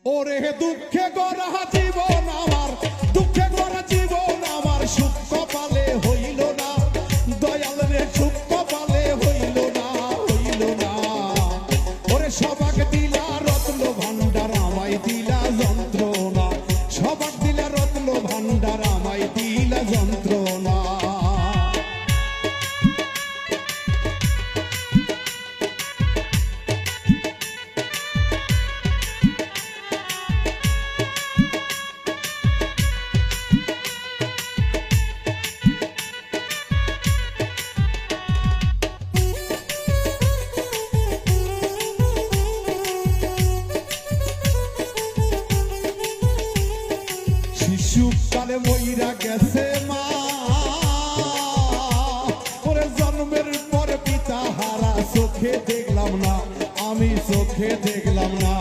ওরে দুঃখে গড়া জীবন আমার, দুঃখে গড়া জীবন আমার, সুখ কপালে হইল না দয়াল রে, সুখ কপালে হইল না, হইল না। ওরে সবাক দিলা রত্ন ভান্ডার, আমায় দিলা যন্ত্রণা, সবাক দিলা রত্ন ভান্ডার, আমায় দিলা যন্ত্রণা। শিশুকালে মইরা গেছে মা, ওরে জন্মের পর পিতা হারা, চোখে দেখলাম না, আমি চোখে দেখলাম না।